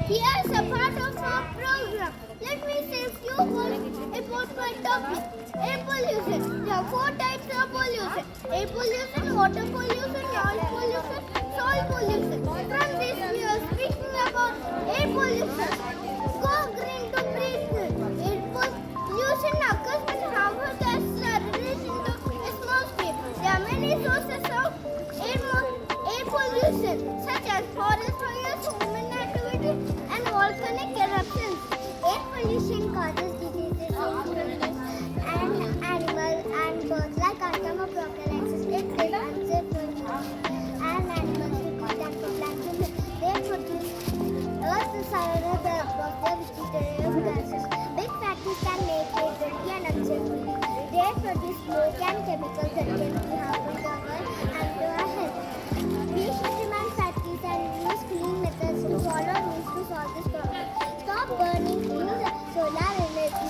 Here's a part of our program. Let me say a few words about my topic. Air pollution. There are 4 types of pollution. Air pollution, water pollution, noise pollution, soil pollution. From this we are speaking about air pollution. Go green to breathe good. Air pollution occurs when harmful gases are released into atmosphere. There are many sources of air pollution such as forest fires, human activity and volcanic eruptions. Air pollution causes diseases in humans and animals and birds like asthma, bronchitis, eclipses, unsafe and animals repeat and plankton. They produce Earth's atmosphere which is the gases. Big factories can make air dirty and unsafe. They produce smoke and chemicals that can be harmful to our and to our health. We should demand factories and use clean methods to follow means to solve this problem. Stop burning, use solar energy,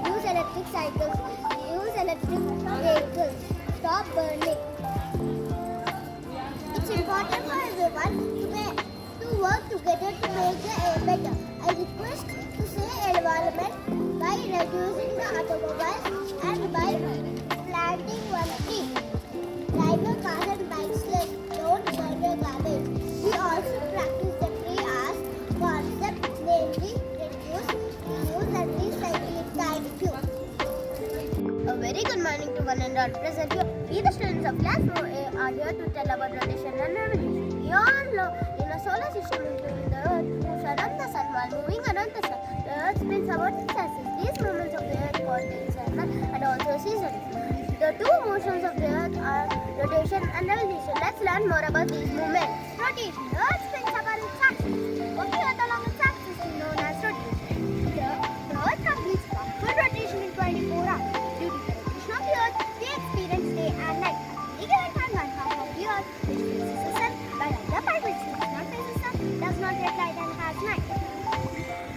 use electric cycles, use electric vehicles. Stop burning. It's important for everyone to work together to make the air better. I request to save environment by reducing the automobiles and by planting one tree. Ride your cars and bikes less. Don't burn your garbage. We also practice the 3 R's concept, namely reduce, reuse and recycle. Thank you. A very good morning to one and all present here. We the students of class 4A are here to tell about rotation and revolution. We all know in a solar system including the Earth moves around the Sun while moving around the Sun. The Earth spins about its axis. These movements of the Earth called the cycle and also seasons. The 2 motions of the Earth are rotation and revolution. Let's learn more about these movements. Rotation. The Earth spins about its axis. Moving Earth along its axis is known as rotation. The Earth completes full rotation in 24 hours. Due to the rotation of the Earth, we experience day and night. We given time one half of the Earth which faces the sun, while the other part which does not face the sun does not get light and has night.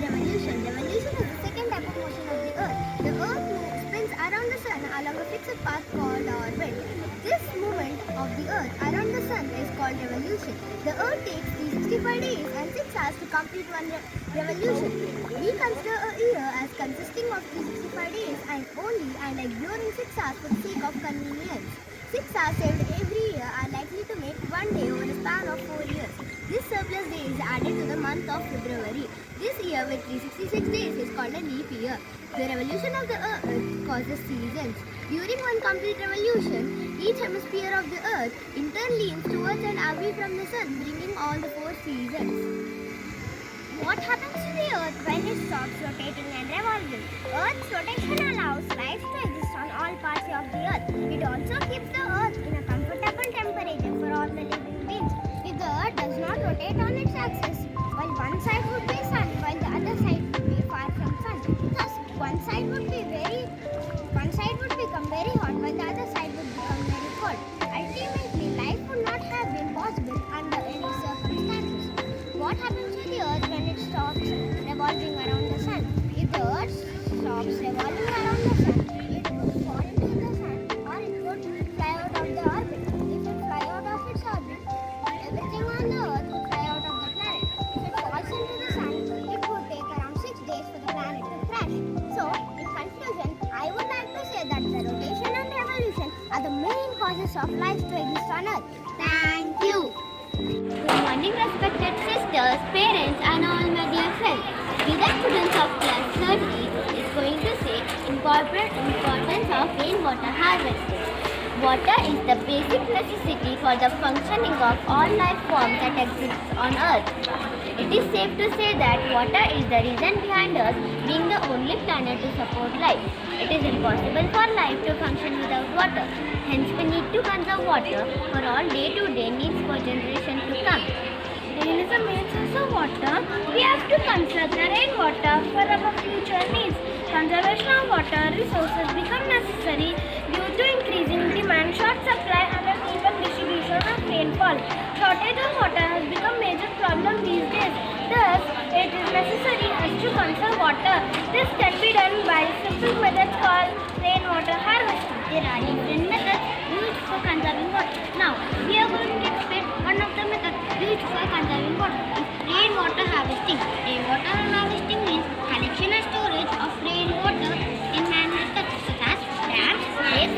Revolution. Revolution is the second type of motion of the Earth. The Earth spins around the sun along a fixed path called orbit. This movement of the Earth around the sun is called revolution. The Earth takes 365 days and 6 hours to complete one revolution. We consider a year as consisting of 365 days and ignoring 6 hours for the sake of convenience. 6 hours saved every year are likely to make 1 day over a span of 4 years. This surplus day is added to the month of February. This year with 366 days is called a leap year. The revolution of the Earth causes seasons. During one complete revolution, each hemisphere of the Earth in turn leans towards and away from the Sun, bringing all the 4 seasons. What happens to the Earth when it stops rotating and revolving? Earth's rotation allows life to exist on all parts of the Earth. It also keeps the Earth in a comfortable temperature for all the living beings. If the Earth does not rotate on its axis, while one side would be sun, while the other side would be far from sun. Thus, one side would become very hot, while the other side would become very cold. Ultimately, life would not have been possible under any circumstances. What happens to the Earth when it stops revolving around the sun? If the Earth stops revolving around the sun, it would fall into the sun or it would fly out of the orbit. If it fly out of its orbit, everything on the Earth would fly out of the planet. If it falls into the sun, it would take around 6 days for the planet to crash. So, in conclusion, I would like to say that the rotation and revolution are the main causes of life to exist on Earth. Thank you. Good morning, respected sisters, parents, and all my dear friends. We the students of class 30 is going to say importance of rainwater harvesting. Water is the basic necessity for the functioning of all life forms that exist on Earth. It is safe to say that water is the reason behind us being the only planet to support life. It is impossible for life to function without water. Hence, we need to conserve water for all day-to-day needs for generation to come. Rain is the main source of water. We have to conserve the rainwater for our future needs. Conservation of water resources become necessary due to increasing demand, short supply, and uneven distribution of rainfall. Shortage of water has become a major problem these days. Thus, it is necessary us to conserve water. This can be done by simple methods called rainwater harvesting. There are different methods used for conserving water. Now, we are going to explain one of the methods. used for conserving water is rainwater harvesting. Rainwater harvesting means collection and storage of rainwater in man-made structures such as dams, lakes,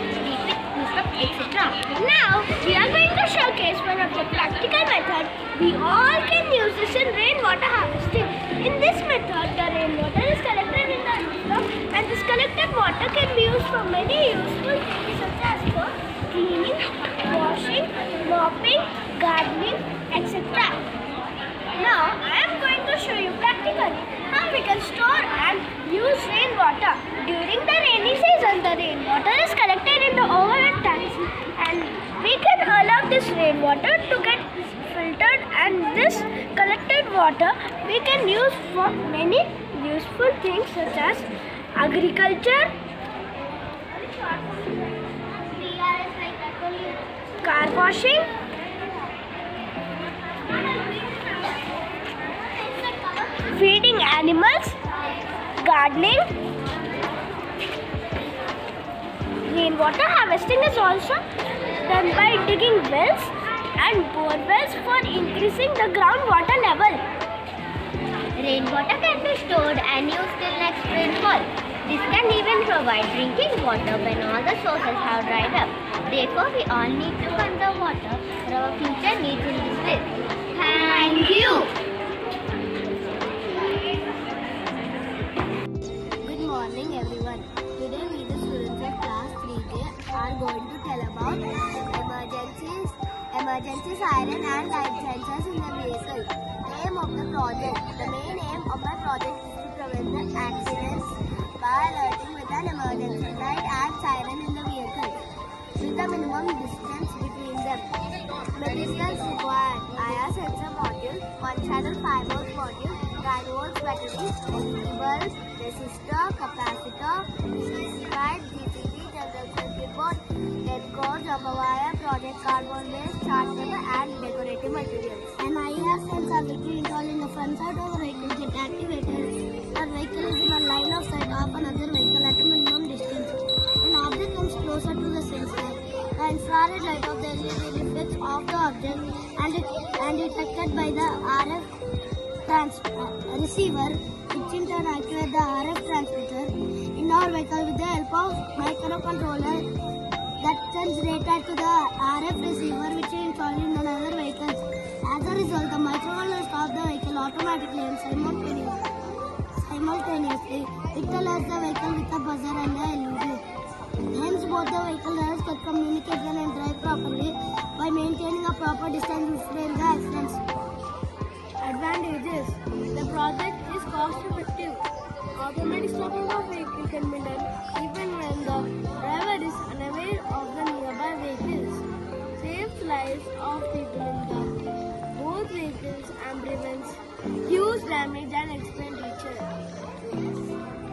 etc. Now, we are going to showcase one of the practical methods we all can use this in rainwater harvesting. In this method, the rainwater is collected in the system and this collected water can be used for many useful things such as for cleaning, washing, mopping, gardening, etc. Now, I am going to show you practically how we can store and use rainwater. During the rainy season, the rainwater is collected in the overhead tanks and we can allow this rainwater to get filtered, and this collected water we can use for many useful things such as agriculture, car washing, feeding animals, gardening. Rainwater harvesting is also done by digging wells and bore wells for increasing the groundwater level. Rainwater can be stored and used till next rainfall. This can even provide drinking water when all the sources have dried up. Therefore, we all need to conserve water for our future needs in this way. Thank you. Good morning everyone. Today we the students of class 3K are going to tell about emergency siren and light sensors in the vehicle. Aim of the project. The main aim of my project is to prevent the accidents by alerting with an emergency light and siren in the vehicle with a minimum distance between them. Materials required: IR sensor module, 1 channel 5 volt module, 9 volts battery, LED bulb, resistor, capacitor, CC pipe, GCB, general circuit board, net cord, jumper wire, project cardboard base, chart paper and decorative materials. An IR sensor will be installed in the front side of the vehicle. Get activated. The vehicle is in a line of sight of another vehicle at a minimum distance. An object comes closer to the sensor. The infrared light of the LED reflects off the object and detected by the RF receiver, which in turn activates the RF transmitter in our vehicle with the help of microcontroller that sends data to the RF receiver, which is installed in another vehicle. As a result, the microcontroller stops the vehicle automatically and simultaneously it alerts the vehicle with a buzzer and a LED. Hence, both the vehicle drivers can communicate and drive properly by maintaining a proper distance to prevent the accidents. Advantages: the project is cost effective. Automatic stopping of vehicle can be done even when the driver is unaware of the nearby vehicles. Saves lives of people in both vehicles and prevents huge damage and expenditure.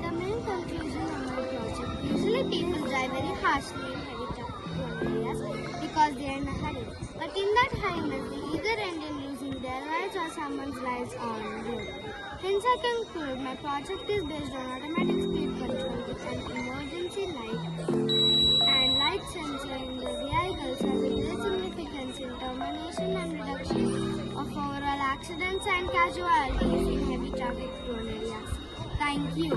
The main conclusion of my project: usually people drive very harshly in heavy traffic areas because they are in a hurry. But in that hurry, they either end in losing their lives or someone's lives on the road. Hence, I conclude my project is based on automatic speed control with an emergency light and light sensor in the vehicles has a great significance in termination and reduction of overall accidents and casualties in heavy traffic prone areas. Thank you.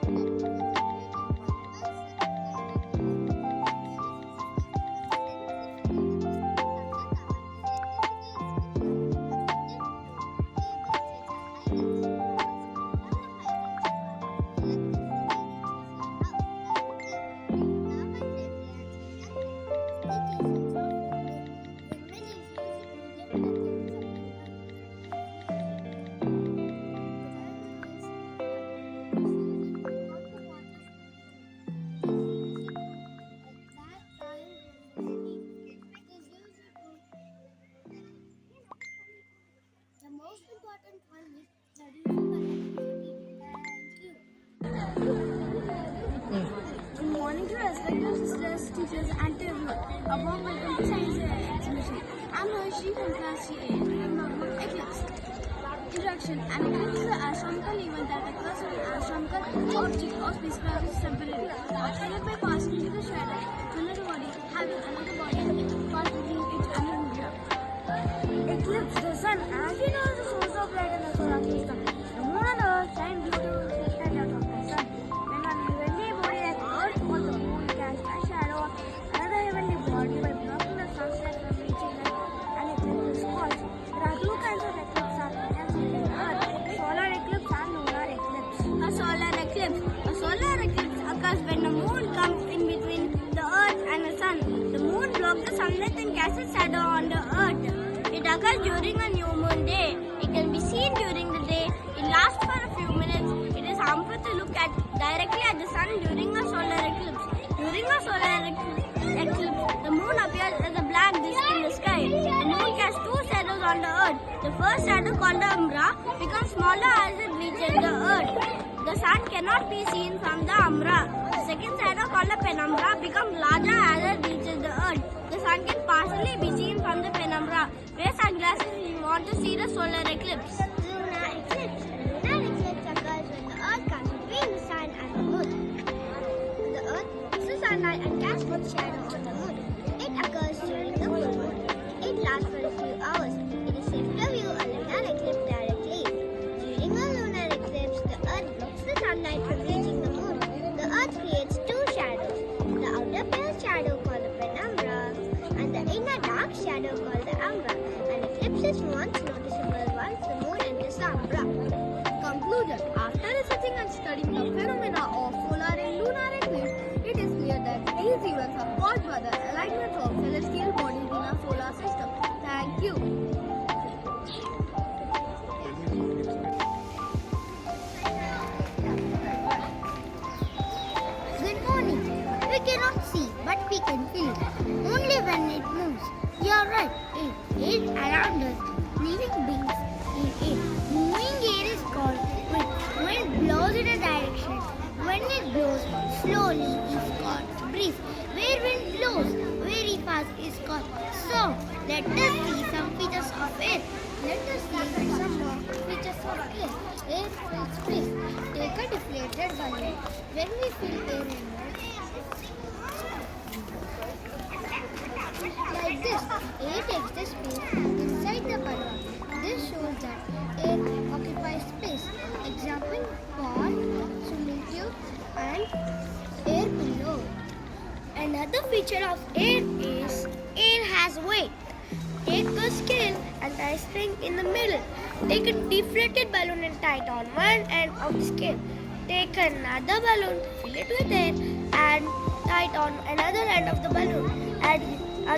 The most important one is reducing Good morning to respected teachers and everyone. A warm welcome to Science Exhibition. I'm Hershey from class CA. Eclipse. Introduction. An eclipse is an astronomical event that occurs when an astronomical object or spacecraft is temporarily obscured by passing into the shadow of another body having another body passed between it and the moon. Eclipse. The sun, as we know, is the source of light in the solar system. The moon and earth shine due to reflection out of the sun. When an heavenly body like earth or the moon casts a shadow of another heavenly body by blocking the sun's light from reaching it, an eclipse is caused. There are two kinds of eclipses on Earth: solar eclipse and lunar eclipse. A solar eclipse occurs when the moon comes in between the earth and the sun. The moon blocks the sunlight and casts a shadow on the earth. It occurs during a new moon day. It can be seen during the day. It lasts for a few minutes. It is harmful to look directly at the sun during a solar eclipse. During a solar eclipse, the moon appears as a black disk in the sky. The moon casts two shadows on the earth. The first shadow, called the umbra, becomes smaller as it reaches the earth. The sun cannot be seen from the umbra. The second shadow, called the penumbra, becomes larger as it reaches the earth. The sun can partially be seen from the penumbra. Wear sunglasses if you want to see the solar eclipse. lunar eclipse. Lunar eclipse occurs when the earth comes between the sun and the moon. The earth blocks the sunlight and casts its shadow on the moon. It occurs during the full moon. It lasts for a few hours. It is safe to view a lunar eclipse directly. During a lunar eclipse, the earth blocks the sunlight from reaching the moon. The earth creates two shadows. The outer pale shadow called the penumbra and the inner dark shadow called the umbra. An eclipse is once noticeable once the moon enters the umbra. Conclusion. After researching and studying the phenomena of solar and lunar eclipse, it is clear that these events are caused by the alignment of celestial bodies in our solar system. Thank you. Good morning. We cannot see, but we can feel it. Only when it moves. You are right. It around us, living beings in it. Moving air is called wind. Wind blows in a direction. When it blows slowly is called breeze. Where wind blows very fast is called storm. Let us see some features of air. Let us see some more features of air. Air fills space. Take a deflated balloon. When we fill air in like this, air takes the space inside the balloon. This shows that air occupies space. Example: ball, swimming tube, and air pillow. Another feature of air is air has weight. Take a scale and tie a string in the middle. Take a deflated balloon and tie it on one end of the scale. Take another balloon, fill it with air, and tie it on another end of the balloon at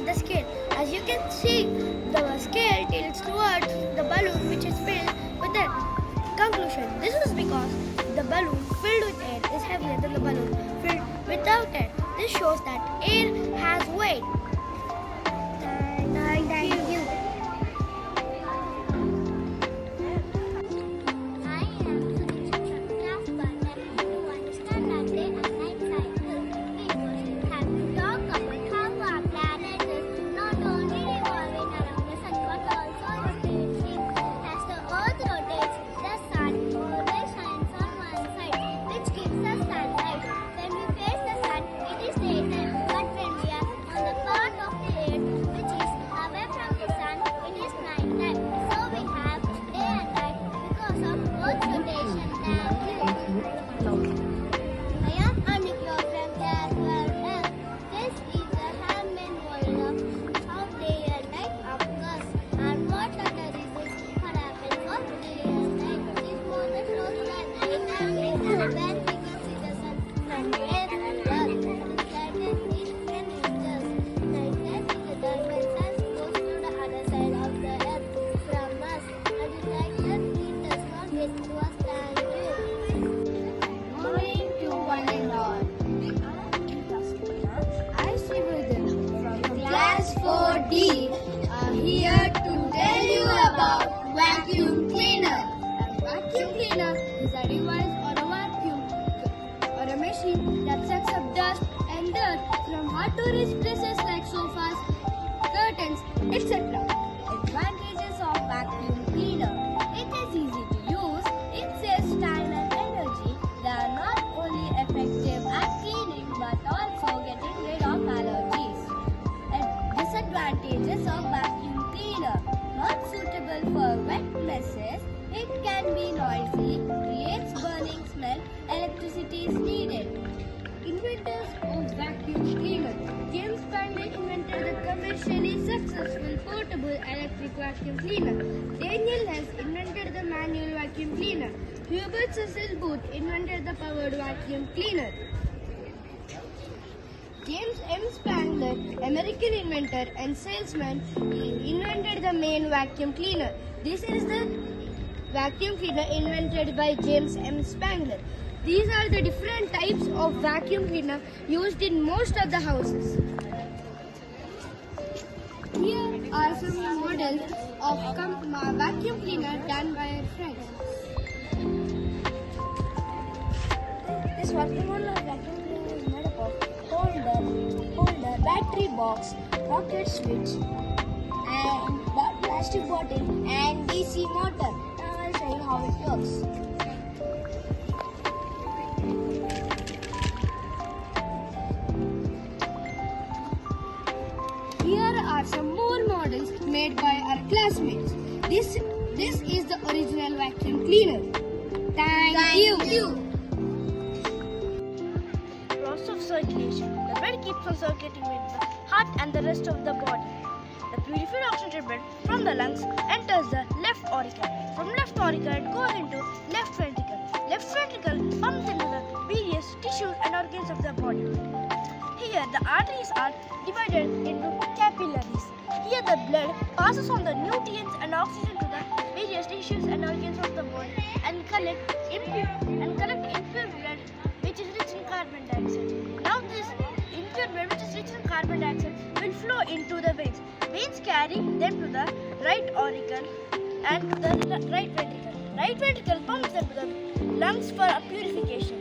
the scale. As you can see, the scale tilts towards the balloon which is filled with air. Conclusion: this is because the balloon filled with air is heavier than the balloon filled without air. This shows that air has weight. Thank you. I am Cisce from class 1 and to understand that day and night cycle, we first have to talk about how our planet is not only revolving around the sun but also rotating. As the earth rotates, the sun always shines on one side, which gives us sunlight. When we face the sun, it is daytime, but when we are on the part of the earth which is away from the sun, it is nighttime. So we have day and night because of Earth's rotation. Thank you. when we can see the sun from where we are. The slightest heat can reach us. Lightness is the thermal sun goes to the other side of the earth from us. And the lightness heat does not get to us. Thank you. Morning to one and all. I, Shivardhan from class 4D are here to tell you about vacuum cleaner. A vacuum cleaner is a device or a vacuum or a machine that sucks up dust and dirt from hard to reach places like sofas, curtains, etc. Advantages of vacuum cleaner. It is easy to use, it saves time and energy. They are not only effective at cleaning but also getting rid of allergies. And disadvantages of vacuum cleaner. Not suitable for wet messes, it can be noisy, creates burning smell, electricity is needed. Inventors of vacuum cleaner. James Spangle invented the commercially successful portable electric vacuum cleaner. Daniel has invented the manual vacuum cleaner. Hubert Cecil Booth invented the powered vacuum cleaner. James M. Spangler, American inventor and salesman, invented the main vacuum cleaner. This is the vacuum cleaner invented by James M. Spangler. These are the different types of vacuum cleaner used in most of the houses. Here are some models of vacuum cleaner done by our friends. This vacuum cleaner is made up of holder, battery box, rocket switch, and plastic bottle and DC motor. Now I'll show you how it works. Here are some more models made by our classmates. This is the original vacuum cleaner. Thank you. Process of circulation. The blood keeps on circulating with the heart and the rest of the body. The purified oxygen blood from the lungs enters the left auricle. From left auricle it goes into left ventricle. Left ventricle pumps into the various tissues and organs of the body. Here the arteries are divided into capillaries. Here the blood passes on the nutrients and oxygen to the various tissues and organs of the body and collect impure blood which is rich in carbon dioxide. Now this impure blood which is rich in carbon dioxide will flow into the veins. Veins carry them to the right auricle and to the right ventricle. Right ventricle pumps them to the lungs for purification.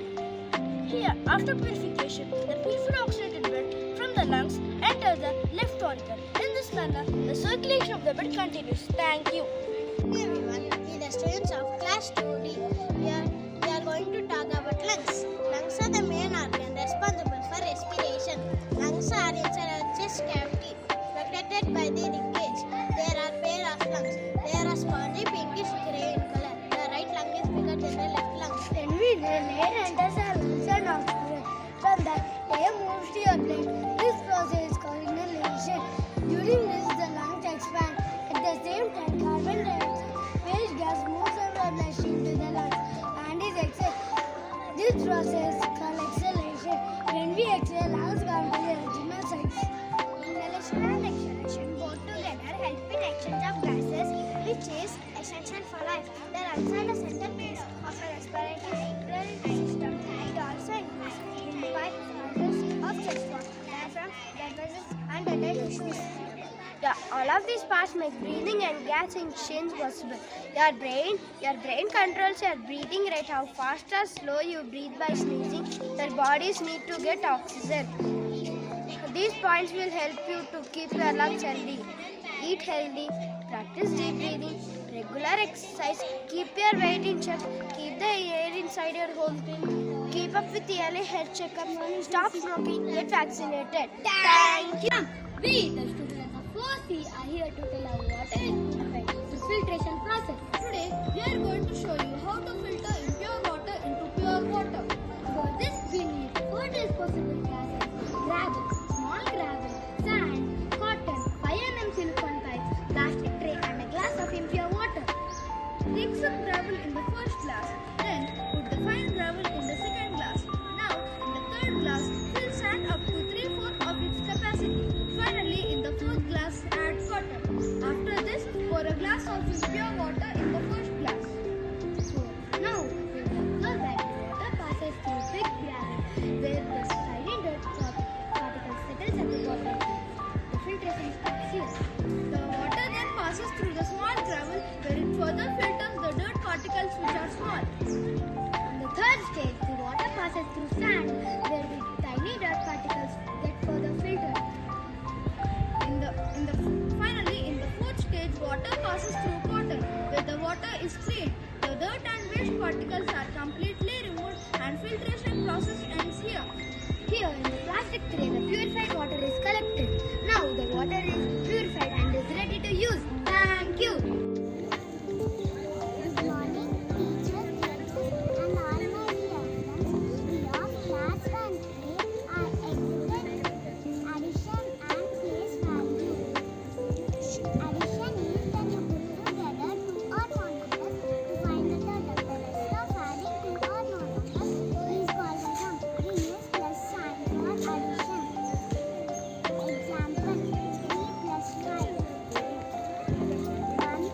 Here, after purification, the purified oxygenated blood from the lungs enters the left auricle. In this manner, the circulation of the blood continues. Thank you. Hey everyone, we the students of class 2D. We are going to talk about lungs. Lungs are the main organ responsible for respiration. Lungs are inside our chest cavity, protected by the ribcage. There are pair of lungs. They are a spongy pinkish grey in color. The right lung is bigger than the left lung. Then we inhale enters our lungs and oxygen. From that, air moves to your brain. This process is called inhalation. During this, the lungs expand. At the same time, carbon dioxide, which gas moves from the bloodstream to the lungs and is exhaled. This process is called exhalation. When we exhale, lungs come to the original size. Inhalation and exhalation both together help in exchange of gases, which is essential for life. The lungs are the centerpiece of a respiratory system. It also includes windpipe, nostrils of chest wall, diaphragm, blood vessels, and other tissues. All of these parts make breathing and gas exchange possible. Your brain controls your breathing rate, how fast or slow you breathe by sneezing. Your bodies need to get oxygen. These points will help you to keep your lungs healthy. Eat healthy, practice deep breathing, regular exercise, keep your weight in check, keep the air inside your home clean, keep up with yearly health checkup, stop smoking, get vaccinated. Thank you. We, the students of 4C, are here to tell our water effect, the filtration process. Today, we are going to show you how to filter impure water into pure water. For this, we need 4 disposable gases: gravel, small gravel, sand, cotton, 5 mm silicone pipes, plastic tray, and a glass of impure water. Take some gravel in the first glass, then put the fine gravel in the also pure water in the first class. So now we will observe that water passes through big gravity where the tiny dirt particles settles at the bottom. The filtration starts here. The water then passes through the small gravel where it further filters the dirt particles which are small. On the third stage, the water passes through sand where the tiny dirt particles get further filtered. Finally, in the fourth stage, water passes through cotton where the water is cleaned. The dirt and waste particles are completely removed and filtration process ends here. Here in the plastic tray, the purified water is collected. Now the water is purified and is ready to use. Thank you. Good morning, teachers, judges, and all my dear friends. We of class 1A are exhibiting addition and place value. Addition is when you put together two or more numbers to find the total. The rest of adding two or more numbers is called the sum. We use plus sign for addition. Example 3 plus 5. 1,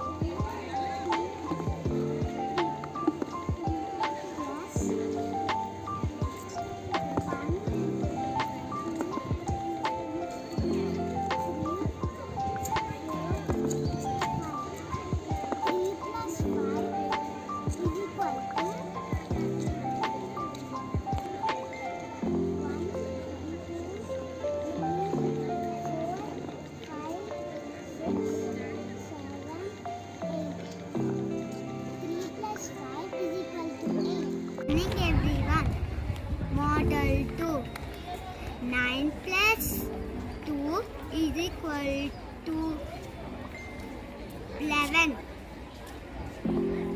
2, everyone. Model 2. 9 plus 2 is equal to 11.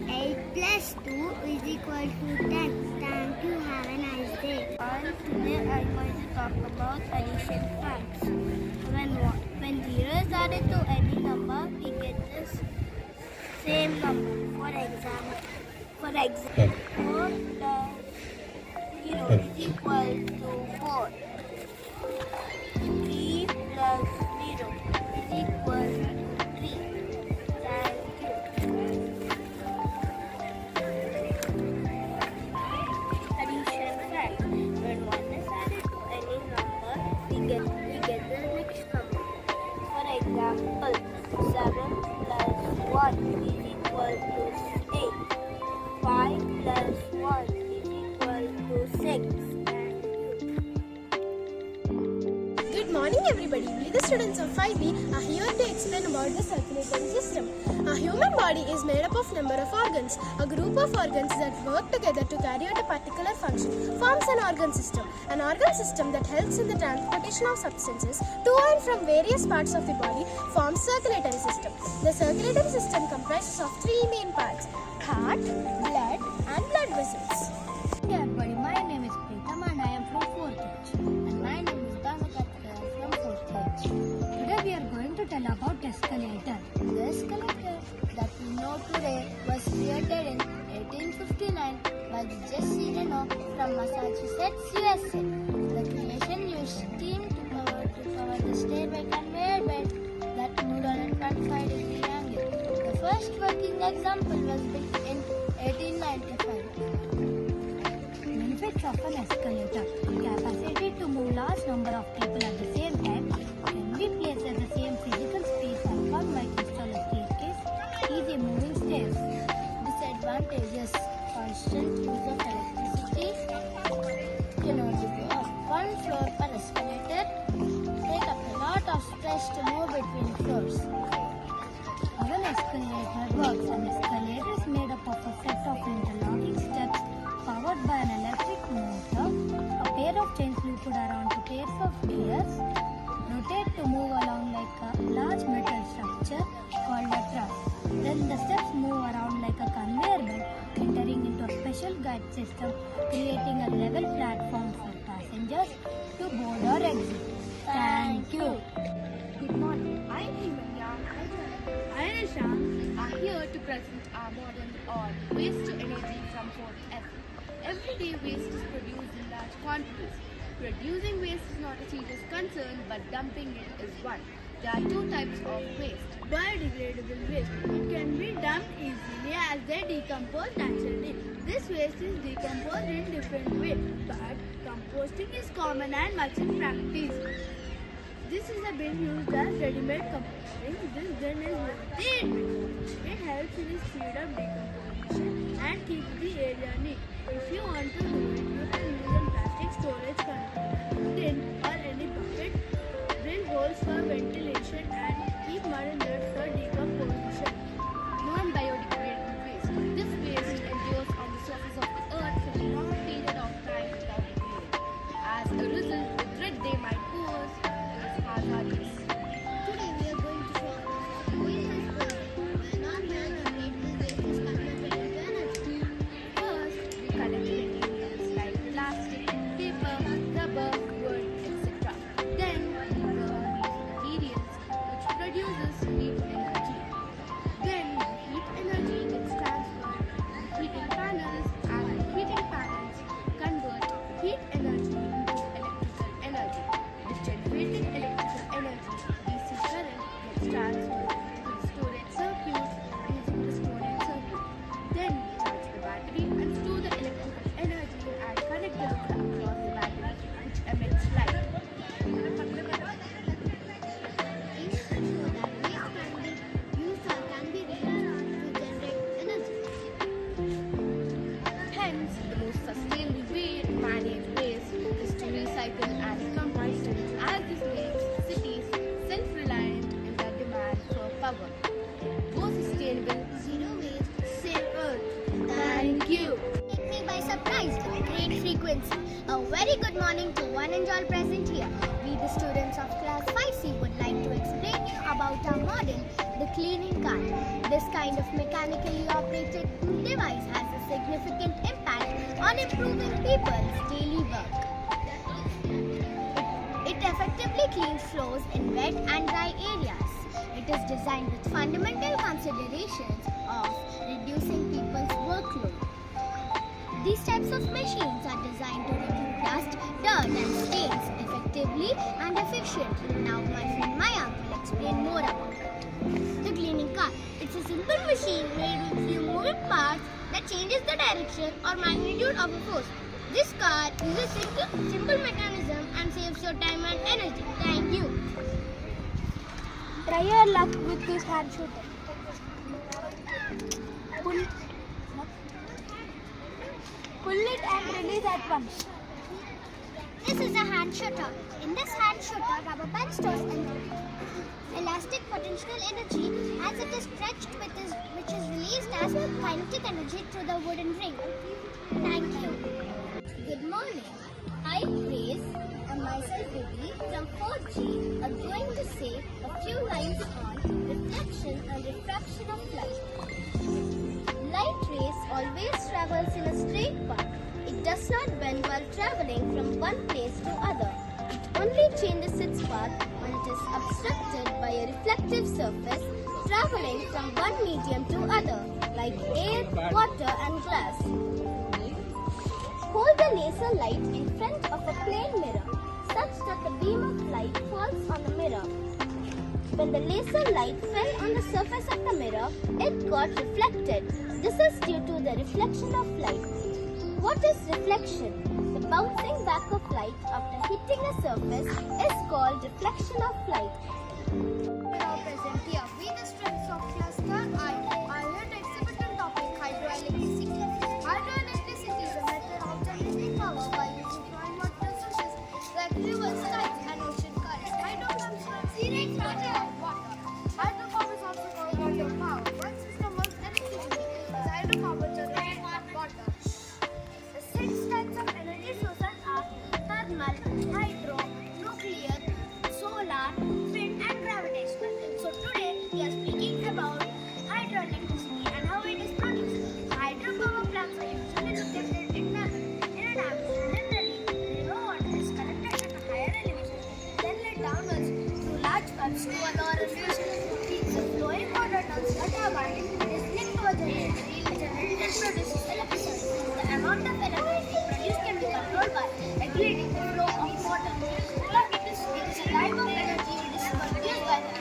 8 plus 2 is equal to 10. Thank you. Have a nice day. Today I'm going to talk about addition facts. When 0 is added to any number, we get this same number. For example, 4 plus 0 is equal to 4. 3 plus 0 is equal to 3. Thank you. Addition fact. When 1 is added to any number, we get the next number. For example, 7 plus 1 is equal to 8. 5 plus 1 is equal to 6. Good morning everybody. We the students of 5B are here to explain about the circulatory system. A human body is made up of number of organs. A group of organs that work together to carry out a particular function forms an organ system. An organ system that helps in the transportation of substances to and from various parts of the body forms circulatory system. The circulatory system comprises of three main parts: heart, blood and blood vessels. Hey everybody, my name is Pritam and I am from 4th H. And my name is Dhanakatka from 4th H. Today we are going to tell about escalator. The escalator that we know today was created in 1859 by Cisce from Massachusetts, USA. The creation used steam to cover the stairway conveyor belt that moved on a 25-degree angle. The first working example was built in 1895. Benefits of an escalator. Capacity to move large number of people at the same time. Can be placed at the same physical space or one might install a staircase. Easy moving stairs. Disadvantages. Constant use of electricity. Can only go up one floor per escalator. Take up a lot of stress to move between floors. How an escalator works. An escalator is made up of a set of interlocking steps powered by an electric motor. A pair of chains looped around two pairs of gears rotate to move along like a large metal structure called a truss. Then the steps move around like a conveyor belt, entering into a special guide system, creating a level platform for passengers to board or exit. Thank you. Good morning. I am Himanya. I and Ishan are here to present our modern or waste to energy from 4th F. Everyday waste is produced in large quantities. Producing waste is not a serious concern, but dumping it is one. There are two types of waste. Biodegradable waste. It can be dumped easily as they decompose naturally. This waste is decomposed in different ways, but composting is common and much in practice. This is a bin used as ready-made composting. This bin is very inventive. It helps in the speed of decomposition and keeps the area neat. If you want to do it, you can use a plastic storage container, tin or any bucket. Drill holes for ventilation and keep mud and dirt for decomposition. Non-biodegradable waste. This waste endures on the surface of the earth for a long period of time without decaying. As a result, the threat they might pose is hazardous. Today we are going to show how waste is produced. Non-biodegradable waste is converted into energy. First, we collect materials like plastic, paper, rubber, wood, etc. Then, we burn these materials, which produces heat energy. Then, the heat energy gets transferred to heating panels, and the heating panels convert heat energy into electrical energy. The generated electrical energy, DC current, gets transferred to the storage circuit using the storage circuit. Then, we charge the battery and store the electrical energy and connect the load across the battery, which emits light. Hence, the most sustainable way to manage waste is to recycle and compost, as this makes cities self-reliant in their demand for power. Go sustainable, Zero waste, Save Earth. thank you. take me by surprise with great frequency. A very good morning to one and all present here. We, the students of class 5C, would like to explain you about our model, the cleaning cart. This kind of mechanically operated device has a significant impact on improving people's daily work. It effectively cleans floors in wet and dry areas. It is designed with fundamental considerations of reducing people's workload. These types of machines are designed to remove dust, dirt and stains effectively and efficiently. Now my friend Mayank will explain more about it. The cleaning cart. It's a simple machine made with few moving parts that changes the direction or magnitude of a force. This cart uses simple mechanism and saves your time and energy. Thank you. Try your luck with this hand shooter. Pull it and release at once. This is a hand shooter. In this hand shooter, rubber band stores elastic potential energy as it is stretched, which is released as kinetic energy through the wooden ring. Thank you. Good morning. I, Grace, and myself Vivi from 4G are going to say a few lines on reflection and refraction of light. Light rays always travels in a straight path. It does not bend while traveling from one place to other. It only changes its path when it is obstructed by a reflective surface traveling from one medium to other, like air, water and glass. Hold the laser light in front of a plane mirror such that the beam of light falls on the mirror. When the laser light fell on the surface of the mirror, it got reflected. This is due to the reflection of light. What is reflection? The bouncing back of light after hitting a surface is called reflection of light. Now present here, we the students of cluster I are here to exhibit on topic hydroelectricity. Hydroelectricity is a method of generating power by using rainwater sources like rivers, tides and ocean currents. Hydro comes from sea water. Hydropower is also called water power. One system of electricity is hydropower generated from water. The 6 types of energy sources are thermal, hydro, nuclear, solar, wind and gravitational. So today we are speaking about hydroelectricity and how it is produced. Hydropower plants are usually located in a dam. Generally, river water is collected at a higher elevation, then led downwards through large pipes to a lower elevation. The flowing water turns a turbine, is linked to a generator. The generator produces electricity. The amount of electricity produced can be controlled by regulating the flow of water. It is a type of energy which is produced by the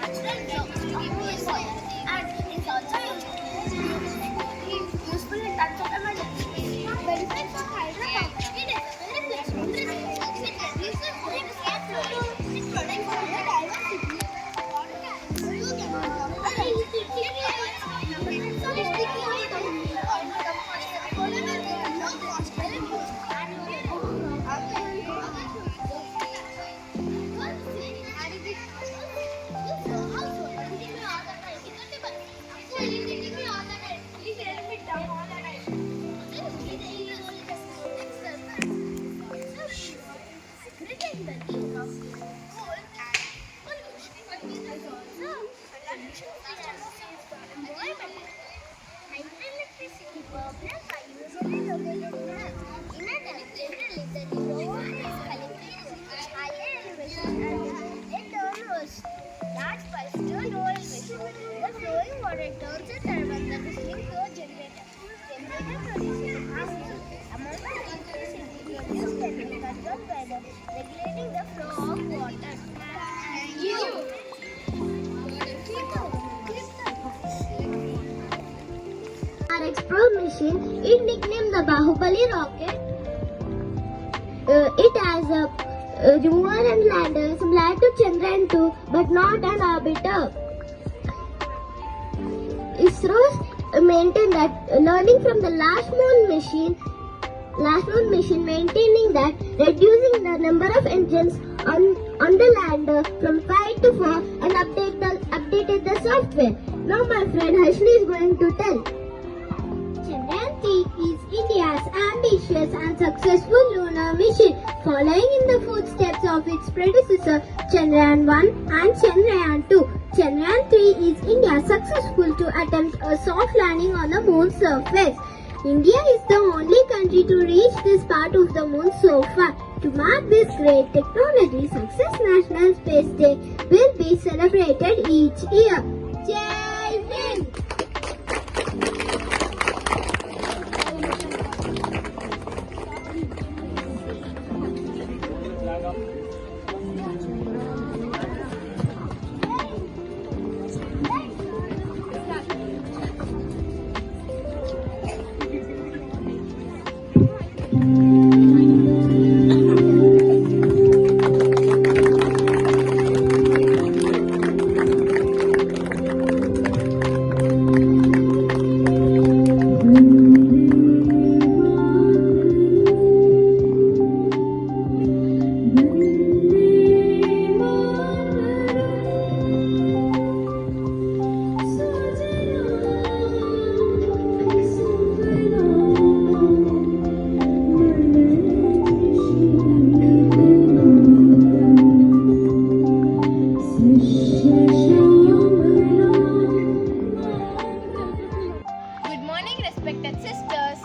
regulating the flow of water. Thank you. Our Explore mission is nicknamed the Bahubali rocket. It has a mover and lander similar to Chandrayaan 2 but not an orbiter. ISRO maintained that learning from the last moon mission maintaining that reducing the number of engines on the lander from 5 to 4 and updated the software. Now my friend Harshni is going to tell. Chandrayaan 3 is India's ambitious and successful lunar mission, following in the footsteps of its predecessor Chandrayaan 1 and Chandrayaan 2. Chandrayaan 3 is India successful to attempt a soft landing on the moon's surface. India is the only country to reach this part of the moon so far. To mark this great technology success, National Space Day will be celebrated each year. Jai Hind! Good morning, respected sisters,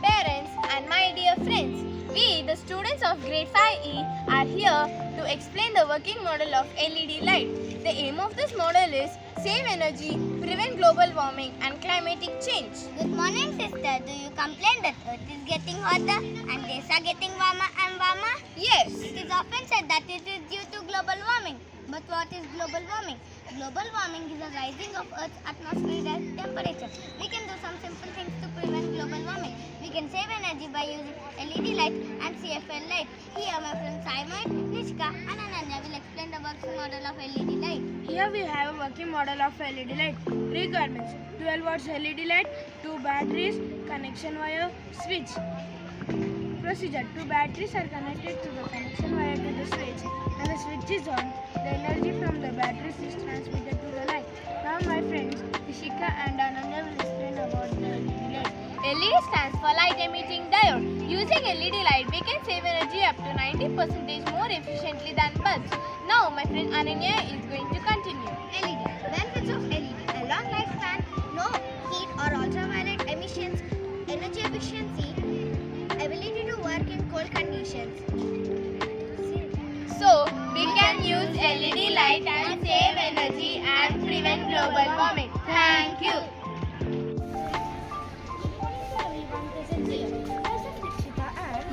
parents, and my dear friends. We, the students of grade 5E, are here to explain the working model of LED light. The aim of this model is save energy, prevent global warming, and climatic change. Good morning, sister. Do you complain that Earth is getting hotter and days are getting warmer and warmer? Yes. It is often said that it is due to global warming. But what is global warming? Global warming is a rising of Earth's atmospheric temperature. We can do some simple things to prevent global warming. We can save energy by using LED light and CFL light. Here my friends Simon, Nishka and Ananya will explain the working model of LED light. Here we have a working model of LED light. Requirements: 12 watts LED light, 2 batteries, connection wire, switch. Procedure: 2 batteries are connected to the connection wire to the switch, and the switch is on. The energy from the batteries is transmitted to the light. Now my friends Ishika and Ananya will explain about the LED light. LED stands for light emitting diode. Using LED light, we can save energy up to 90% more efficiently than bulbs. Now my friend Ananya is going to continue. LED. Benefits of LED. A long lifespan, no heat or ultraviolet emissions, energy efficiency, ability to work in cold conditions. So, we can use LED light and save energy and prevent global warming. Thank you.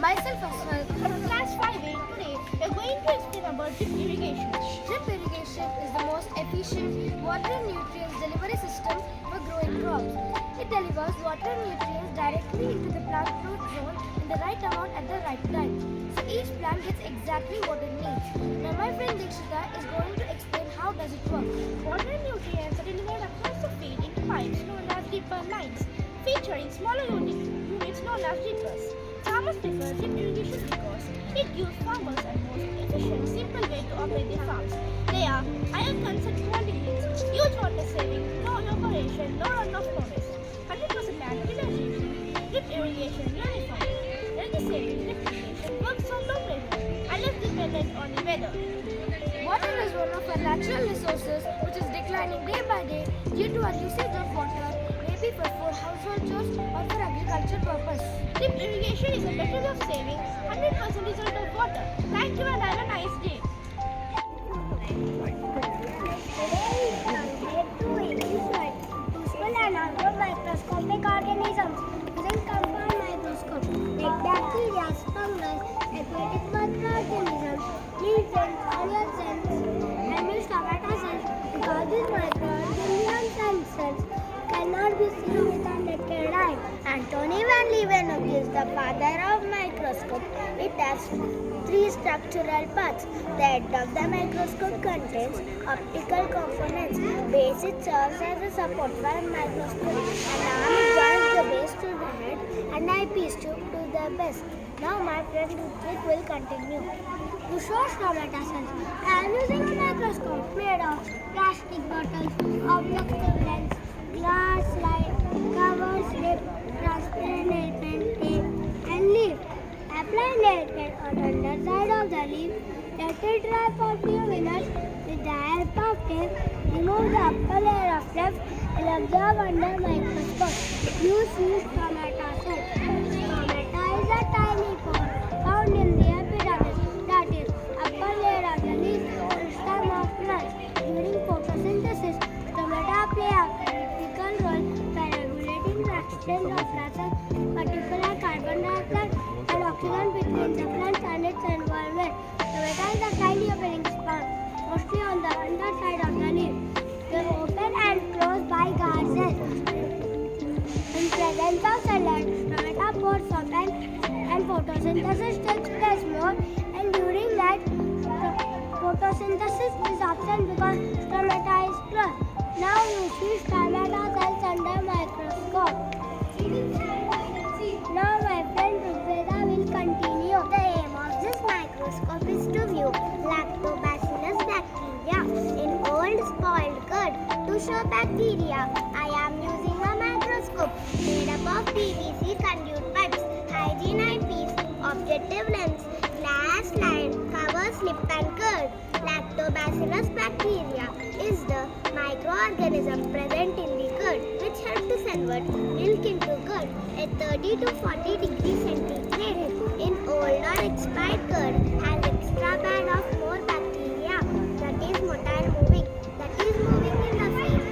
Myself as well, from class 5A. Today, we are going to explain about drip irrigation. Drip irrigation is the most efficient water and nutrients delivery system for growing crops. It delivers water and nutrients directly into the plant root zone in the right amount at the right time. So each plant gets exactly what it needs. Now my friend Dikshita is going to explain how does it work. Water and nutrients are delivered across the field into pipes known as dripper lines, featuring smaller units known as drippers. Farmers prefer drip irrigation because it gives farmers a most efficient, simple way to operate their farms. They are higher consumption quantities, huge water saving, low evaporation, low runoff noise, 100% land utilization, drip irrigation uniform, energy saving, drip irrigation works on low pressure and less dependent on the weather. Water is one of our natural resources which is declining day by day due to our usage of water, maybe for household chores or for agriculture purpose. Drip irrigation is a better way of saving 100% result of water. Thank you and have a nice day. Useful and harmful microscopic organisms using compound microscope like bacteria, fungus, aquatic microorganisms, it has three structural parts. The head of the microscope contains optical components. Base it serves as a support for a microscope. An arm joins the base to the head and eyepiece tube to the base. Now my friend Ritwik will continue. To show stomata cells, I am using a microscope made of plastic bottles, objective lens, glass slide, cover slip, transparent nail pen, tape, and leaf. Apply nail pen on the underside of the leaf. Let it dry for few minutes. With the help of tape, remove the upper layer of fluff and observe under microscope. You see stomata cells. Stomata is a tiny pore found in the epidermis, that is, upper layer of the leaf and stem of plants. During photosynthesis, stomata play a critical role by regulating the exchange of gases, particularly carbon dioxide and oxygen between the plant and its environment. Stomata is a tiny opening sponge, mostly on the underside of the leaf. They open and close by gases. In presence of sunlight, stomata pores open and photosynthesis takes place more, and during night, photosynthesis is absent because stomata is closed. Now you see stomata cells under microscope. Now my friend Rugveda will continue. The aim of this microscope is to view lactobacillus bacteria in old spoiled curd. To show bacteria, I am using a microscope made up of PVC conduit pipes, hygiene eyepiece, objective lens, glass slide, cover slip and curd. Lactobacillus bacteria is the microorganism present in the curd which help to convert milk into curd at 30 to 40 degrees centigrade. In old or expired curd has extra band of more bacteria, that is motile moving, that is moving in the field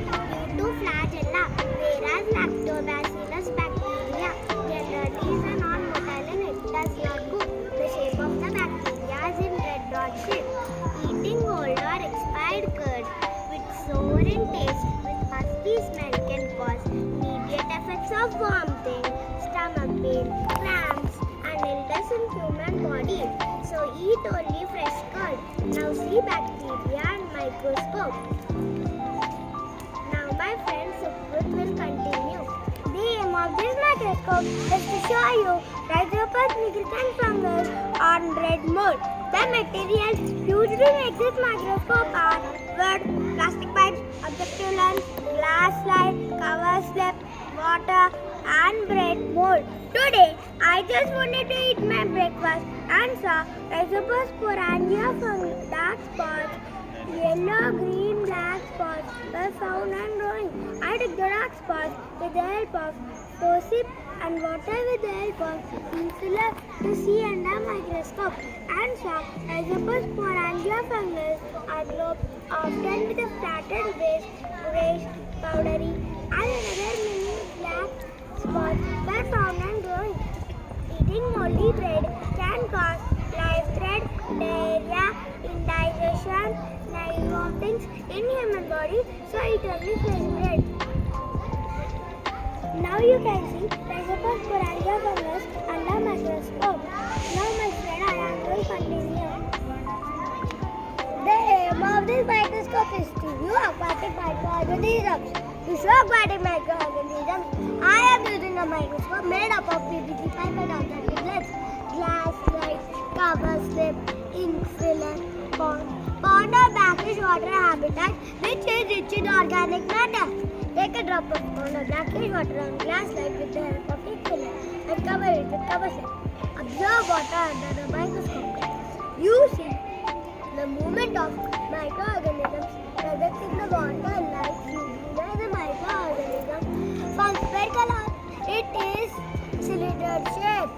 due to flagella, whereas lactobacillus bacteria generally is a non-motile and it does not move. The shape of the bacteria is in red dot shape. Eating old or expired curd with sour in taste with musty smell can cause immediate effects of vomiting, stomach pain, cramps, and illness in human body. So eat only fresh curd. Now see bacteria and microscope. Now my friend Sukrut will continue. The aim of this microscope is to show you rhizopus nigricans fungus on red mold. The materials used to make this microscope are wood, plastic pipes, objective lens, glass slide, cover slip, water, and bread mold. Today, I just wanted to eat my breakfast and saw rhizopus sporangia fungus, dark spots, yellow, green, black spots were found and growing. I took the dark spots with the help of tossip and water with the help of insular to see under microscope and saw rhizopus sporangia fungus are grown often with a flattened base, grayish, powdery, and another many black spots were found and growing. Eating moldy bread can cause live thread, diarrhea, indigestion, nagging things in human body, so eat only fresh bread. Now you can see rhizopus sporangia fungus under microscope. Now my friend Ayan will continue. The aim of this microscope is to view aquatic microorganisms. To show aquatic microorganisms, I am using a microscope made up of PVC pipe and objective lens, glass slide, cover slip, ink filler, pond. Pond or brackish water habitat which is rich in organic matter. Take a drop of pond or brackish water on glass slide with the help of ink filler and cover it with cover slip. Observe water under the microscope. You see the movement of microorganisms present in the water like Cisce is a microorganism. From spherical it is cylinder shape.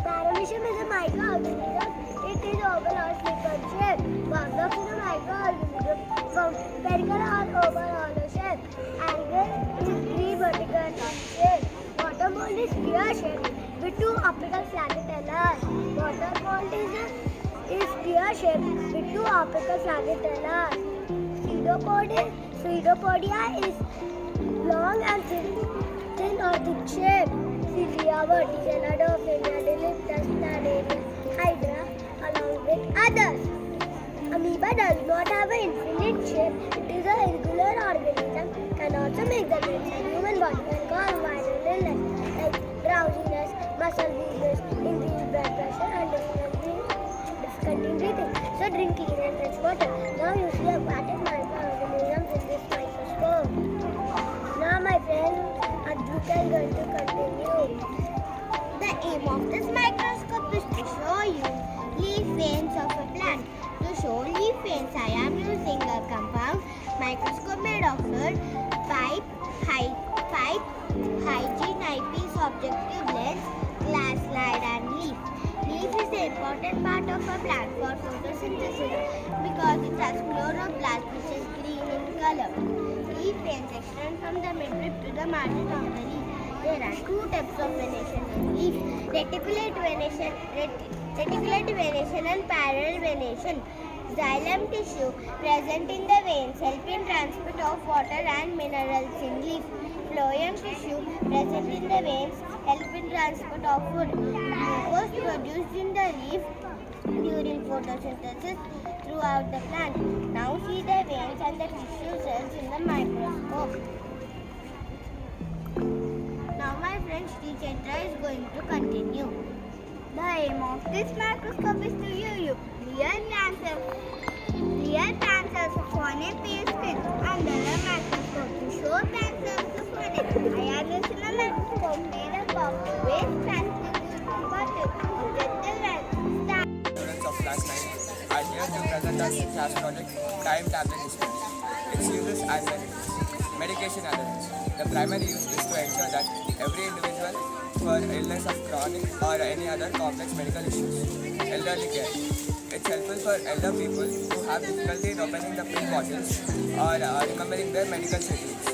Paramecium is a microorganism. It is oval or slipper shape. Bugloss is a microorganism from spherical or oval hollow shape. Algae is three-vertical shape. Water mold is sphere shape with two apical flagellators. Water mold is sphere shape with two apical flagellators. Pseudopodia is long and thin or thick shape. Cilia, vertical, adophilia, elliptus, planarius, hydra. does not have an infinite shape. It is a irregular organism. Can also make the brain and human body and cause viral illness like drowsiness, muscle weakness, increased blood pressure, and difficulty in breathing. So drink clean and fresh water. Now you see aquatic microorganisms in this microscope. Now my friend Advika is going to continue. The aim of this microscope is to show you leaf veins of a plant. To show leaf veins, I am using a compound microscope made of wood, pipe, hygiene eyepiece, objective lens, glass slide and leaf. Leaf is an important part of a plant for photosynthesis because it has chloroplast which is green in color. Leaf veins extend from the midrib to the margin of the leaf. There are two types of venation in leaf: reticulate venation and parallel venation. Xylem tissue present in the veins help in transport of water and minerals in leaf. Phloem tissue present in the veins help in transport of food. Glucose produced in the leaf during photosynthesis throughout the plant. Now see the veins and the tissue cells in the microscope. Now my friend Cisce is going to continue. The aim of this microscope is to view clear plant cells of phoneme pH film under a microscope. To show plant cells of phoneme, I am using a microscope made up of waste translucent bottle. Students of class 9 are here to present our class project Time Tablet Dispenser. Its uses as medication adherence. The primary use is to ensure that every individual for illness of chronic or any other complex medical issues. Elderly care. It's helpful for elder people who have difficulty in opening the pill bottles or remembering their medical schedules.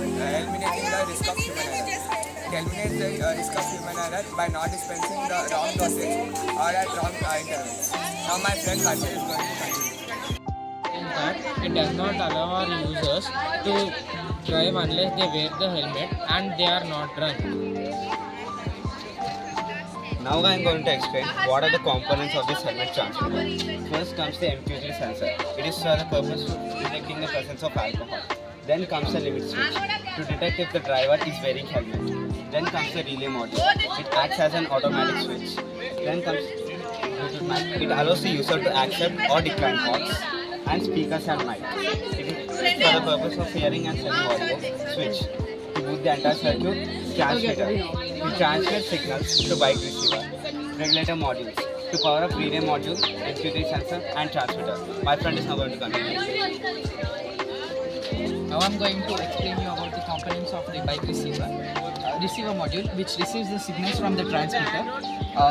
Eliminating the risk of human error. It eliminates the risk of human error by not dispensing the wrong dosage or at wrong intervals. Now my friend Cisce is going to continue. In that, it does not allow our users to drive unless they wear the helmet and they are not drunk. Now I am going to explain what are the components of this helmet transmitter. First comes the MQG sensor. It is for the purpose of detecting the presence of alcohol. Then comes the limit switch to detect if the driver is wearing helmet. Then comes the relay module. It acts as an automatic switch. Then comes Bluetooth mic. It allows the user to accept or decline calls. And speakers and mic. It is for the purpose of hearing and sending audio. Switch to boost the entire circuit. Transmitter to transmit signals to bike receiver. Regulator modules to power up relay module, MQ3 sensor and transmitter. My friend is now going to continue. Now I am going to explain you about the components of the bike receiver. Receiver module which receives the signals from the transmitter.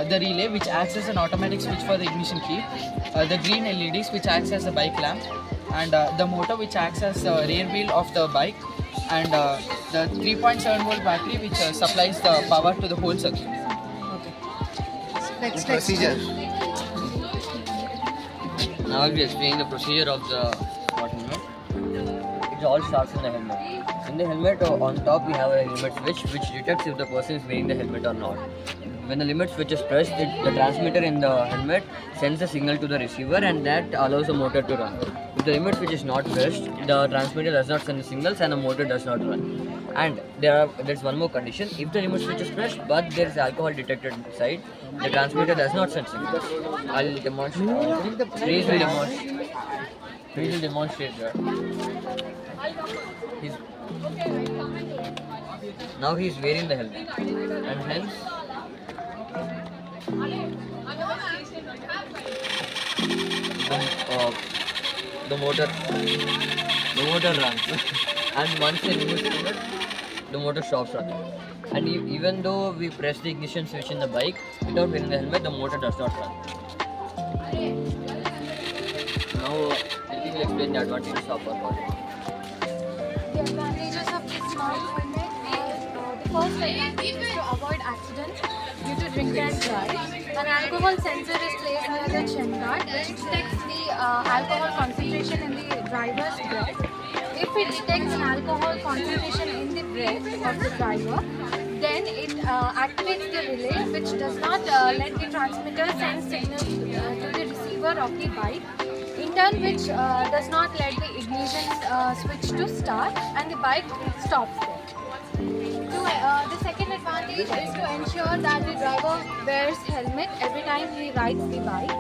The relay which acts as an automatic switch for the ignition key. The green LEDs which acts as a bike lamp. And the motor which acts as the rear wheel of the bike. And the 3.7 volt battery which supplies the power to the whole circuit. Okay. Next. Procedure. Now I will be explaining the procedure of the smart helmet. It all starts in the helmet. In the helmet, on top we have a limit switch which detects if the person is wearing the helmet or not. When the limit switch is pressed, the transmitter in the helmet sends a signal to the receiver and that allows the motor to run. If the limit switch is not pressed, the transmitter does not send the signals and the motor does not run. And there's one more condition. If the limit switch is pressed but there is alcohol detected inside, the transmitter does not send signals. I'll demonstrate. Please will demonstrate that. Now he is wearing the helmet and hence the motor runs and once the limit is triggered, the motor stops running. And even though we press the ignition switch in the bike without wearing the helmet, the motor does not run. Now Ritik will explain the advantages of our project. The advantages of this smart helmet are the first advantage is to avoid accidents due to drink and drive. An alcohol sensor is placed near the chin guard which detects the alcohol concentration in the driver's breath. If it detects an alcohol concentration in the breath of the driver, then it activates the relay which does not let the transmitter send signals to the receiver of the bike. in turn which does not let the ignition switch to start and the bike stops there. The second advantage is to ensure that the driver wears helmet every time he rides the bike.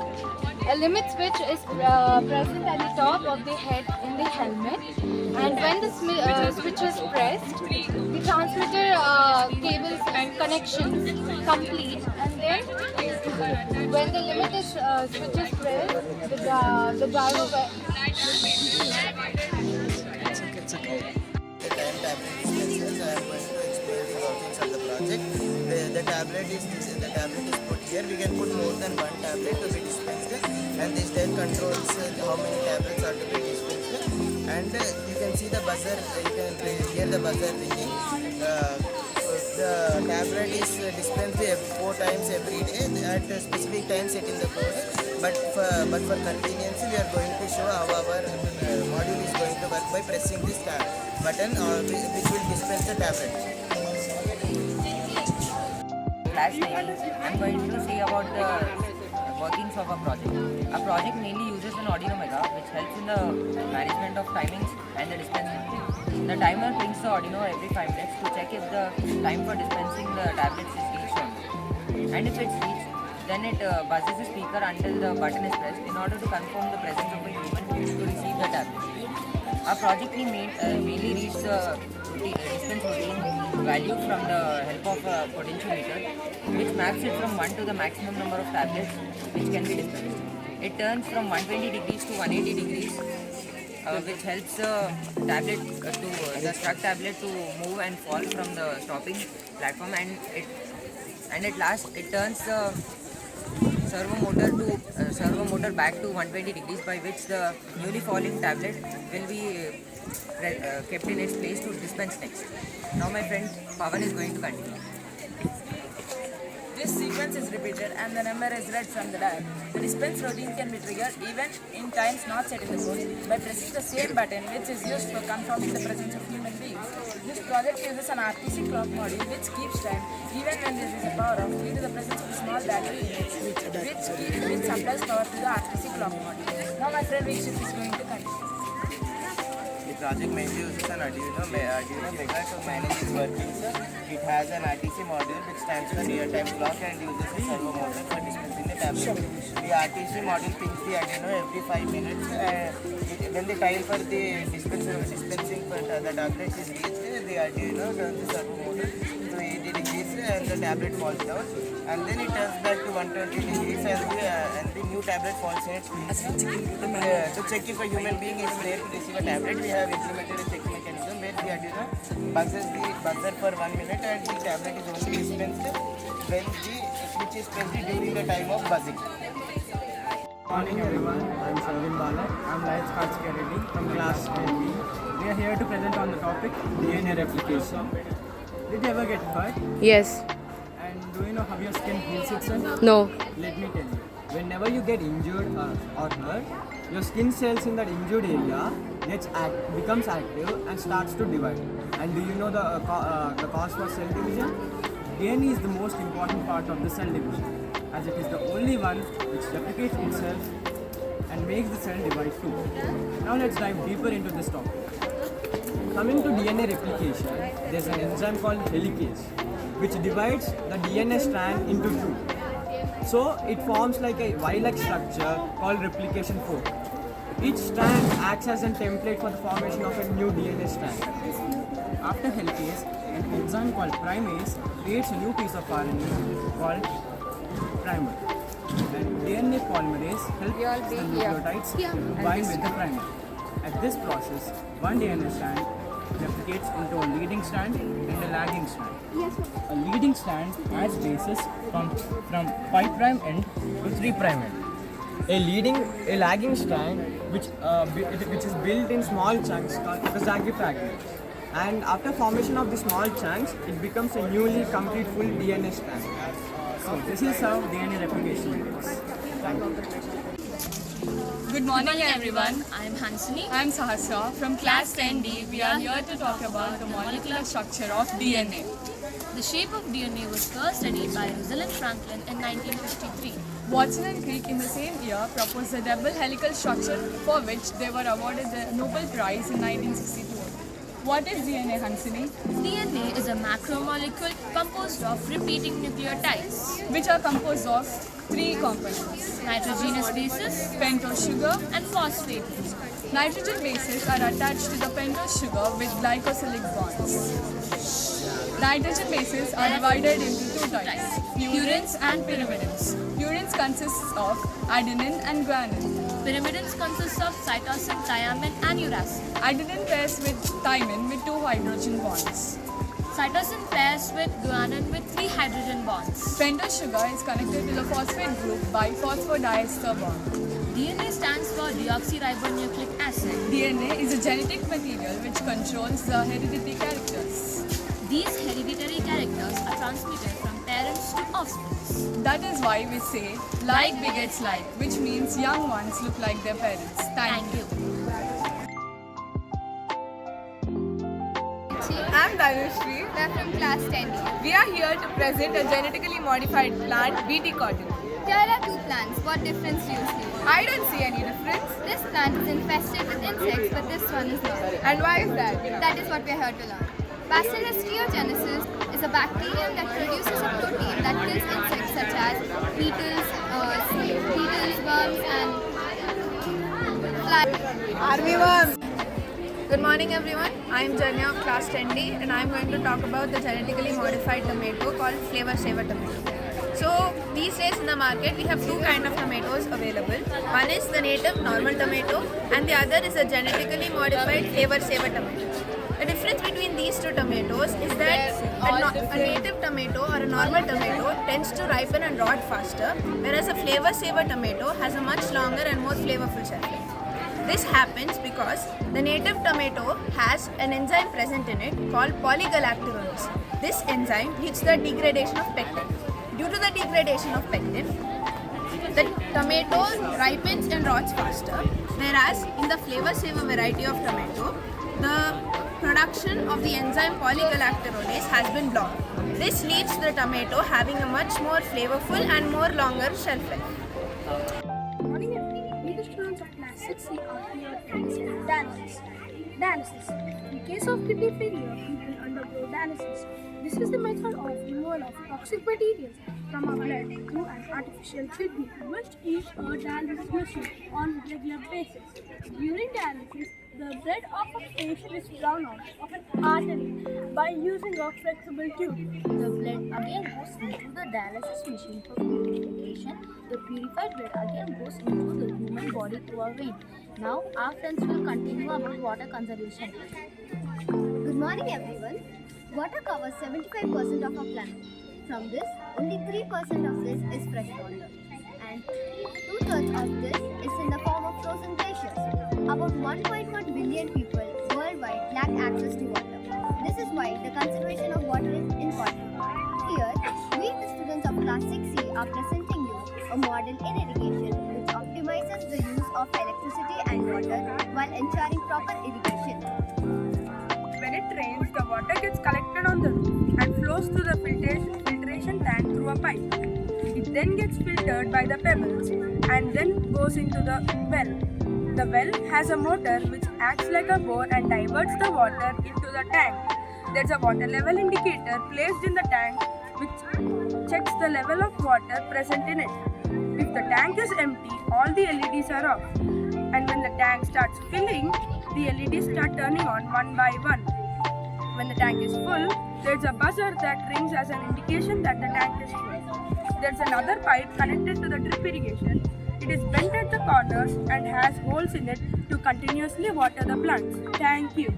A limit switch is present at the top of the head in the helmet, and when the switch is pressed, the transmitter cables and connections complete, and then when the limit switch is pressed, the driver The time tablet dispensers, I am going to explain the workings of the project. The tablet is put here. We can put more than one tablet to be dispensed, and this then controls how many tablets are to be dispensed. And you can see the buzzer. You can hear the buzzer ringing. The tablet is dispensed 4 times every day at a specific time set in the code. But for convenience, we are going to show how our module is going to work by pressing this button, which will dispense the tablet. Class 9, I'm going to say about the workings of a project. A project mainly uses an Arduino Mega, which helps in the management of timings and the dispensing. The timer pings the Arduino every 5 minutes to check if the time for dispensing the tablets is reached or not. And if it's reached, then it buzzes the speaker until the button is pressed in order to confirm the presence of a human to receive the tablet. Our project team mainly reached the dispense routine value from the help of a potentiometer, which maps it from 1 to the maximum number of tablets which can be dispensed. It turns from 120 degrees to 180 degrees, which helps the struck tablet to move and fall from the stopping platform, and at last it turns the servo motor back to 120 degrees, by which the newly falling tablet will be kept in its place to dispense next. Now my friend Pavan is going to continue. This sequence is repeated and the number is read from the dial. The dispense routine can be triggered even in times not set in the code by pressing the same button, which is used for confirming the presence of human beings. This project uses an RTC clock module which keeps time even when there is a power off due to the presence of a small battery units which supplies power to the RTC clock module. Now my friend Vikshit is going to continue. The project mainly uses an Arduino Mega to manage its workings. It has an RTC module which stands for real-time clock and uses a servo motor for dispensing the tablet. The RTC module pings the Arduino every 5 minutes. When the time for the dispensing for the tablet is reached, the Arduino turns the servo motor to 80 degrees and the tablet falls down. And then it turns back to 120 degrees and the new tablet falls in its place. To check if a human being is there to receive a tablet, we have implemented a check mechanism where the Arduino buzzes the buzzer for 1 minute and the tablet is only dispensed when the switch is pressed during the time of buzzing. Good morning everyone, I am Shavin Bala. I am Life Arts Careering from class 10B. We are here to present on the topic DNA replication. Did you ever get hurt? Yes. And do you know how your skin heals itself? No. Let me tell you. Whenever you get injured or hurt, your skin cells in that injured area becomes active and starts to divide. And do you know the cause for cell division? DNA is the most important part of the cell division, as it is the only one which replicates itself and makes the cell divide too. Now let's dive deeper into this topic. Coming to DNA replication, there is an enzyme called helicase which divides the DNA strand into two. So it forms like a Y-like structure called replication fork. Each strand acts as a template for the formation of a new DNA strand. After helicase, an enzyme called primase creates a new piece of RNA called primer. And DNA polymerase helps the nucleotides to bind with the primer. At this process, one DNA strand replicates into a leading strand and a lagging strand. A leading strand adds bases from 5' end to 3' end. A lagging strand which is built in small chunks called Kawasaki fragments. And after formation of the small chunks, it becomes a newly complete full DNA strand. So this is how DNA replication works. Thank you. Good morning everyone, I am Hansini. I am Sahasra. From class 10D, we are here to talk about the molecular structure of DNA. The shape of DNA was first studied by Rosalind Franklin in 1953. Watson and Crick in the same year proposed the double helical structure for which they were awarded the Nobel Prize in 1962. What is DNA, Hansini? DNA is a macromolecule composed of repeating nucleotides, which are composed of three components: nitrogenous bases, pentose sugar, and phosphate. Nitrogen bases are attached to the pentose sugar with glycosylic bonds. Nitrogen bases are divided into two types: purines and pyrimidines. Purines consists of adenine and guanine. Pyrimidines consist of cytosine, thiamine, and uracil. Adenine pairs with thymine with 2 hydrogen bonds. Cytosine pairs with guanine with 3 hydrogen bonds. Pentose sugar is connected to the phosphate group by phosphodiester bond. DNA stands for deoxyribonucleic acid. DNA is a genetic material which controls the hereditary characters. These hereditary characters are transmitted from parents to offspring. That is why we say, like begets like, which means young ones look like their parents. Thank you. I'm Dhanushri. We're from class 10D. We are here to present a genetically modified plant, BT cotton. Here are two plants. What difference do you see? I don't see any difference. This plant is infested with insects, but this one is not. And why is that? That is what we are here to learn. Bacillus is a bacterium that produces a protein that kills insects such as beetles, worms, and flies. Armyworms. Good morning everyone. I am Janya of class 10D and I am going to talk about the genetically modified tomato called Flavor Saver tomato. So these days in the market we have two kinds of tomatoes available. One is the native normal tomato and the other is a genetically modified Flavor Saver tomato. The difference between these two tomatoes is that a native tomato or a normal tomato tends to ripen and rot faster, whereas a Flavor Saver tomato has a much longer and more flavorful shelf life. This happens because the native tomato has an enzyme present in it called polygalacturonase. This enzyme leads to the degradation of pectin. Due to the degradation of pectin, the tomato ripens and rots faster, whereas in the Flavor Saver variety of tomato, the production of the enzyme polygalacturonase has been blocked. This leads to the tomato having a much more flavorful and more longer shelf life. Good morning everyone. We the students of class 6C are here to present dialysis. Dialysis. In case of kidney failure, people undergo dialysis. This is the method of removal of toxic materials from our blood through an artificial kidney, which is a dialysis machine on a regular basis. During dialysis, the blood of a patient is drawn out of an artery by using a flexible tube. The blood again goes into the dialysis machine for purification. The purified blood again goes into the human body through a vein. Now our friends will continue about water conservation. Good morning everyone. Water covers 75% of our planet. From this, only 3% of this is fresh water. And 2/3 of this is in the form of frozen glaciers. About 1.1 billion people worldwide lack access to water. This is why the conservation of water is important. Here, we the students of class 6C are presenting you a model in irrigation which optimizes the use of electricity and water while ensuring proper irrigation. When it rains, the water gets collected on the roof and flows through the filtration tank through a pipe. It then gets filtered by the pebbles and then goes into the well. The well has a motor which acts like a bore and diverts the water into the tank. There's a water level indicator placed in the tank which checks the level of water present in it. If the tank is empty, all the LEDs are off. And when the tank starts filling, the LEDs start turning on one by one. When the tank is full, there's a buzzer that rings as an indication that the tank is full. There's another pipe connected to the drip irrigation. It is bent at the corners and has holes in it to continuously water the plants. Thank you.